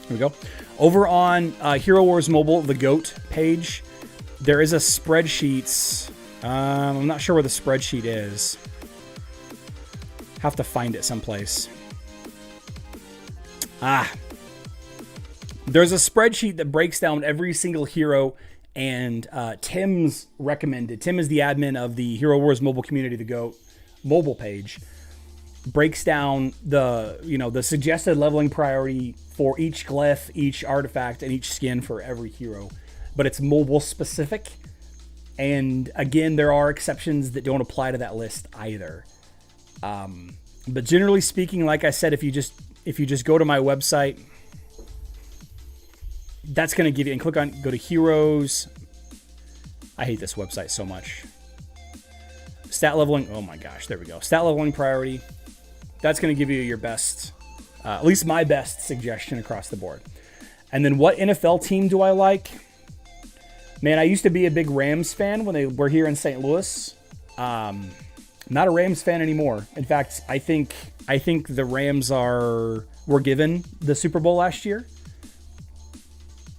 Here we go. Over on Hero Wars Mobile, the GOAT page, there is a spreadsheet. I'm not sure where the spreadsheet is. Have to find it someplace. There's a spreadsheet that breaks down every single hero, and Tim's recommended. Tim is the admin of the Hero Wars Mobile community, the GOAT mobile page. Breaks down the suggested leveling priority for each glyph, each artifact, and each skin for every hero. But it's mobile specific. And again, there are exceptions that don't apply to that list either. But generally speaking, like I said, if you just go to my website, that's going to give you, and go to heroes. I hate this website so much. Stat leveling. Oh my gosh, there we go. Stat leveling priority. That's going to give you your best, at least my best suggestion across the board. And then what NFL team do I like? Man, I used to be a big Rams fan when they were here in St. Louis. Not a Rams fan anymore. In fact, I think the Rams were given the Super Bowl last year.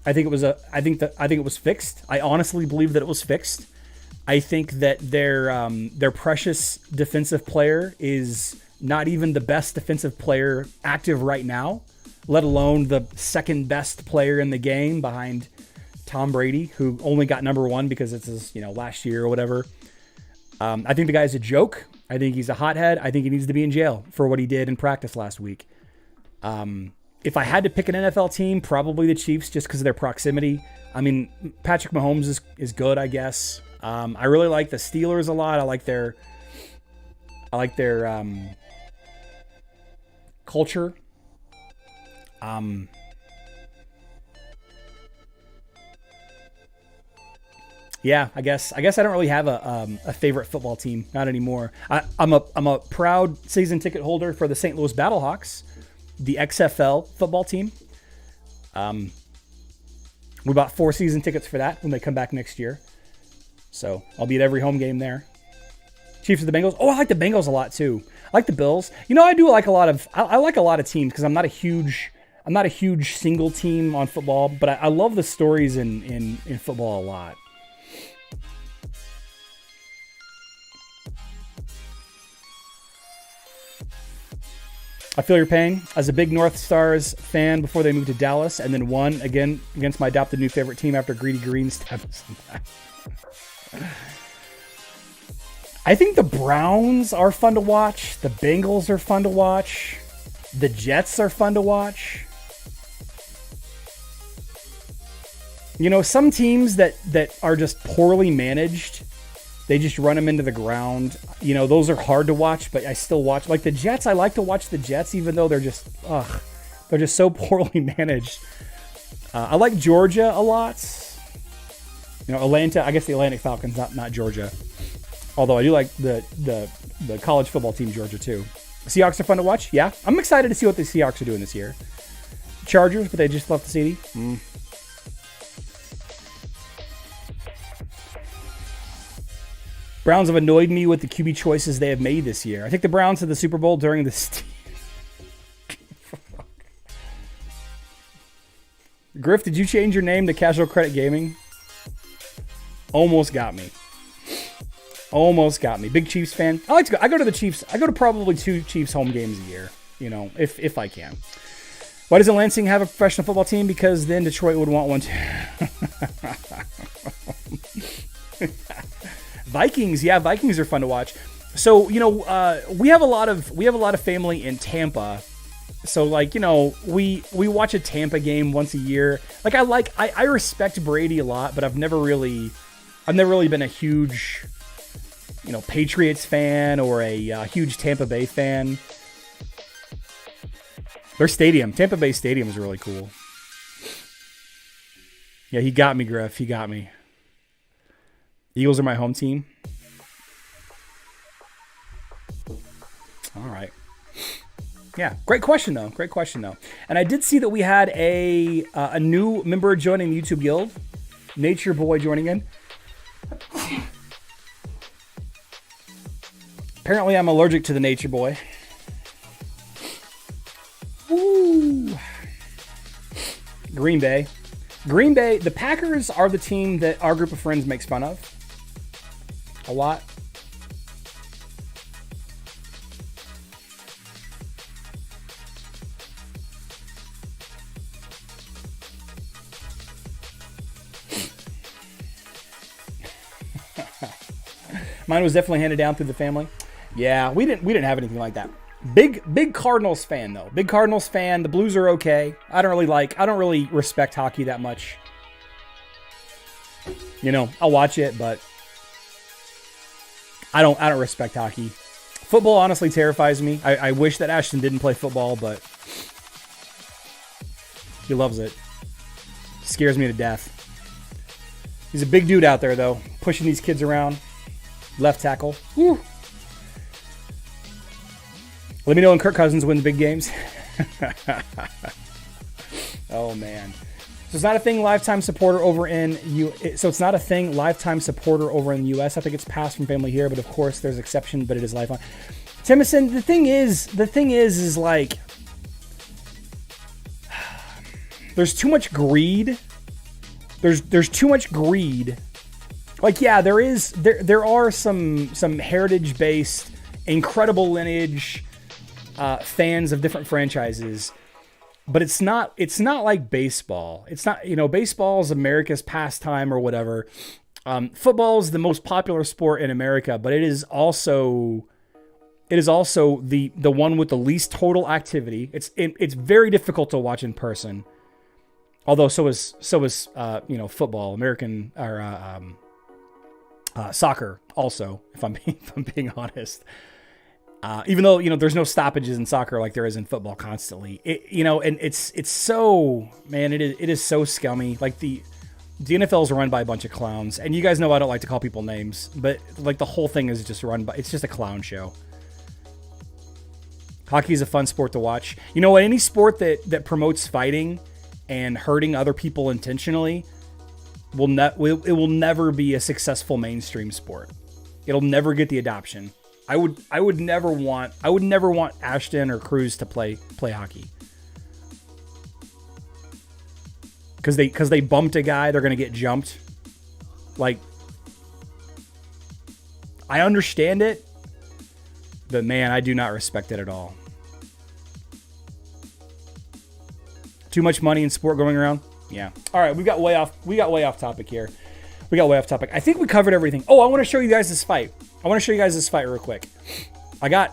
I think it was fixed. I honestly believe that it was fixed. I think that their precious defensive player is not even the best defensive player active right now, let alone the second best player in the game behind Tom Brady, who only got number one because it's his, last year or whatever. I think the guy's a joke. I think he's a hothead. I think he needs to be in jail for what he did in practice last week. If I had to pick an NFL team, probably the Chiefs, just because of their proximity. I mean, Patrick Mahomes is good, I guess. I really like the Steelers a lot. I like their culture. Yeah, I guess I don't really have a favorite football team, not anymore. I'm a proud season ticket holder for the St. Louis Battlehawks, the XFL football team. We bought 4 season tickets for that when they come back next year. So I'll be at every home game there. Chiefs of the Bengals. Oh, I like the Bengals a lot too. I like the Bills. I do like I like a lot of teams because I'm not a huge single team on football, but I love the stories in football a lot. I feel your pain. As a big North Stars fan before they moved to Dallas and then won again against my adopted new favorite team after Greedy Green stabbed us in the back. I think the Browns are fun to watch. The Bengals are fun to watch. The Jets are fun to watch. Some teams that are just poorly managed, they just run them into the ground. Those are hard to watch, but I still watch. Like the Jets, I like to watch the Jets, even though they're just so poorly managed. I like Georgia a lot. Atlanta. I guess the Atlantic Falcons, not Georgia. Although I do like the college football team Georgia too. Seahawks are fun to watch. Yeah, I'm excited to see what the Seahawks are doing this year. Chargers, but they just left the city. Browns have annoyed me with the QB choices they have made this year. I think the Browns had the Super Bowl during the... Griff, did you change your name to Casual Credit Gaming? Almost got me. Big Chiefs fan. I go to the Chiefs. I go to probably 2 Chiefs home games a year, if I can. Why doesn't Lansing have a professional football team? Because then Detroit would want one too. Vikings, yeah, Vikings are fun to watch. So, you know, we have a lot of family in Tampa. So, like, you know, we watch a Tampa game once a year. Like, I respect Brady a lot, but I've never really been a huge, you know, Patriots fan or a huge Tampa Bay fan. Their stadium, Tampa Bay Stadium, is really cool. Yeah, he got me, Griff. He got me. Eagles are my home team. All right. Yeah, great question though. Great question though. And I did see that we had a new member joining the YouTube Guild, Nature Boy, joining in. Apparently, I'm allergic to the Nature Boy. Woo. Green Bay. The Packers are the team that our group of friends makes fun of a lot. Mine was definitely handed down through the family. Yeah, we didn't have anything like that. Big Cardinals fan though. Big Cardinals fan. The Blues are okay. I don't really respect hockey that much. You know, I'll watch it, but I don't respect hockey. Football honestly terrifies me. I wish that Ashton didn't play football, but he loves it. Scares me to death. He's a big dude out there though, pushing these kids around. Left tackle. Woo. Let me know when Kirk Cousins wins big games. Oh man. So it's not a thing lifetime supporter over in So it's not a thing lifetime supporter over in the US. I think it's passed from family here, but of course there's exception, but it is lifelong. Timison, the thing is like there's too much greed. There's too much greed. Like, yeah, there are some heritage-based, incredible lineage fans of different franchises, but it's not like baseball. It's not, you know, baseball is America's pastime or whatever. Football is the most popular sport in America, but it is also the one with the least total activity. It's very difficult to watch in person. Although so is you know, football, American or soccer also, if I'm being honest. Even though, you know, there's no stoppages in soccer like there is in football constantly. You know, and it's so, man, it is so scummy. Like the NFL is run by a bunch of clowns, and you guys know I don't like to call people names, but like the whole thing is just it's just a clown show. Hockey is a fun sport to watch. You know what? Any sport that promotes fighting and hurting other people intentionally it will never be a successful mainstream sport. It'll never get the adoption. I would never want Ashton or Cruz to play hockey. Because they bumped a guy, they're gonna get jumped. Like, I understand it, but man, I do not respect it at all. Too much money in sport going around. Yeah. All right, we got way off topic here. I think we covered everything. Oh, I want to show you guys this fight. Real quick. I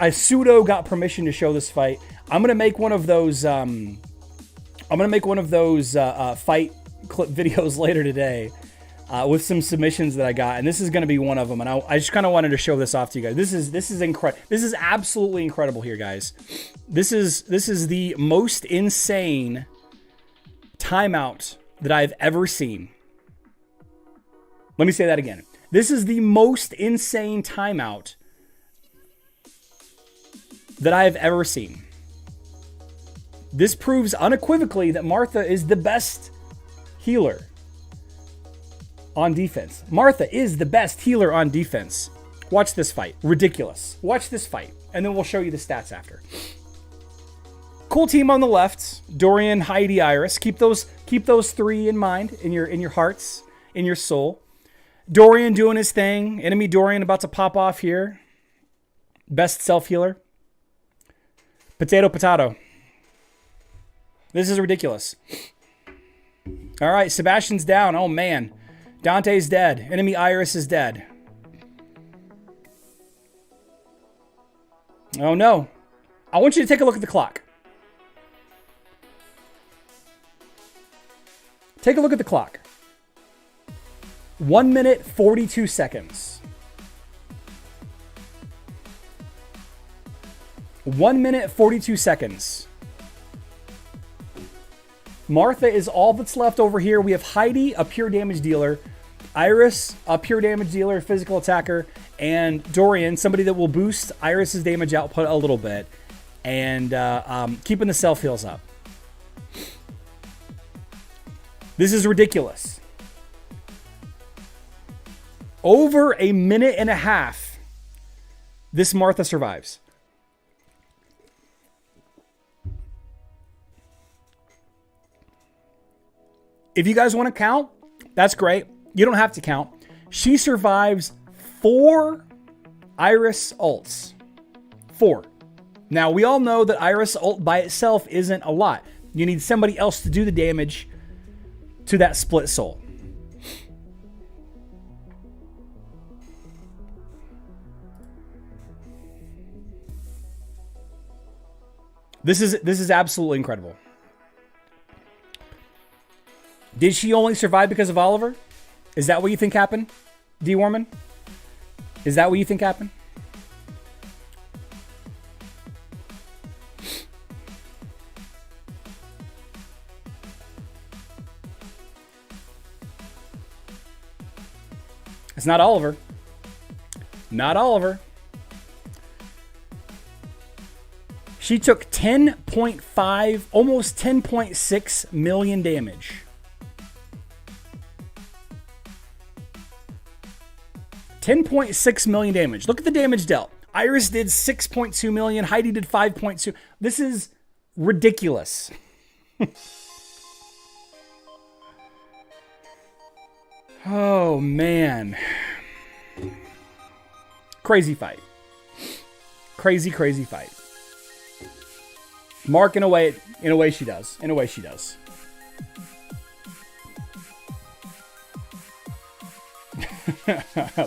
pseudo got permission to show this fight. I'm gonna make one of those. Fight clip videos later today with some submissions that I got, and this is gonna be one of them. And I just kind of wanted to show this off to you guys. This is incredible. This is absolutely incredible here, guys. This is the most insane timeout that I've ever seen. Let me say that again. This is the most insane timeout that I have ever seen. This proves unequivocally that Martha is the best healer on defense. Martha is the best healer on defense. Watch this fight. Ridiculous. Watch this fight, and then we'll show you the stats after. Cool team on the left. Dorian, Heidi, Iris. Keep those three in mind, in your hearts, in your soul. Dorian doing his thing. Enemy Dorian about to pop off here. Best self-healer. Potato. This is ridiculous. All right, Sebastian's down. Oh, man. Dante's dead. Enemy Iris is dead. Oh, no. I want you to take a look at the clock. Take a look at the clock. 1 minute, 42 seconds. 1 minute, 42 seconds. Martha is all that's left over here. We have Heidi, a pure damage dealer. Iris, a pure damage dealer, physical attacker. And Dorian, somebody that will boost Iris's damage output a little bit. And keeping the self heals up. This is ridiculous. Over a minute and a half, this Martha survives. If you guys want to count, that's great. You don't have to count. She survives 4 Iris ults. 4. Now, we all know that Iris ult by itself isn't a lot. You need somebody else to do the damage to that split soul. This is absolutely incredible. Did she only survive because of Oliver? Is that what you think happened, D. Warman? Is that what you think happened? It's not Oliver. Not Oliver. She took 10.5, almost 10.6 million damage. 10.6 million damage. Look at the damage dealt. Iris did 6.2 million. Heidi did 5.2. This is ridiculous. Oh, man. Crazy fight. Crazy, crazy fight. Mark, in a way she does. In a way she does.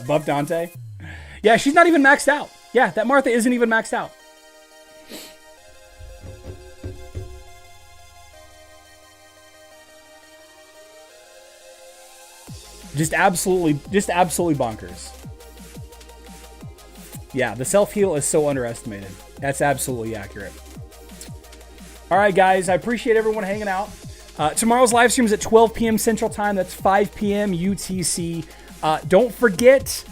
Buff Dante. Yeah, she's not even maxed out. Yeah, that Martha isn't even maxed out. Just absolutely bonkers. Yeah, the self-heal is so underestimated. That's absolutely accurate. All right, guys, I appreciate everyone hanging out. Tomorrow's live stream is at 12 p.m. Central Time. That's 5 p.m. UTC. Don't forget,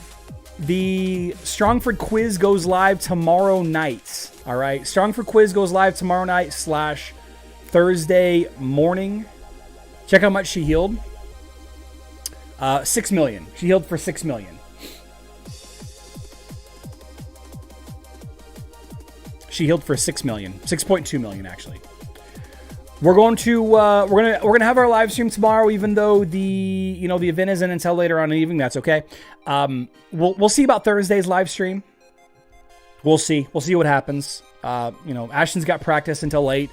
the Strongford quiz goes live tomorrow night. All right, Strongford quiz goes live tomorrow night / Thursday morning. Check how much she healed. 6 million. She healed for 6 million. She healed for 6 million. 6.2 million, actually. We're going to we're gonna have our live stream tomorrow, even though the event isn't until later on in the evening. That's okay. We'll see about Thursday's live stream. We'll see what happens. Ashton's got practice until late.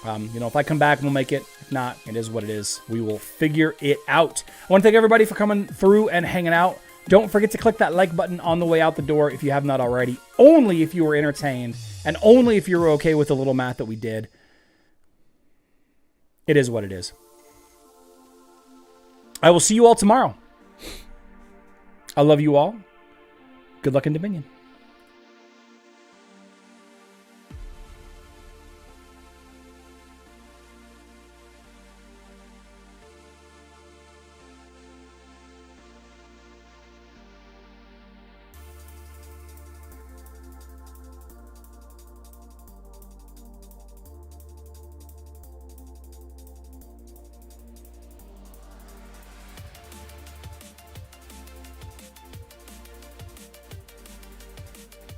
If I come back, we'll make it. If not, it is what it is. We will figure it out. I want to thank everybody for coming through and hanging out. Don't forget to click that like button on the way out the door if you have not already. Only if you were entertained and only if you were okay with the little math that we did. It is what it is. I will see you all tomorrow. I love you all. Good luck in Dominion.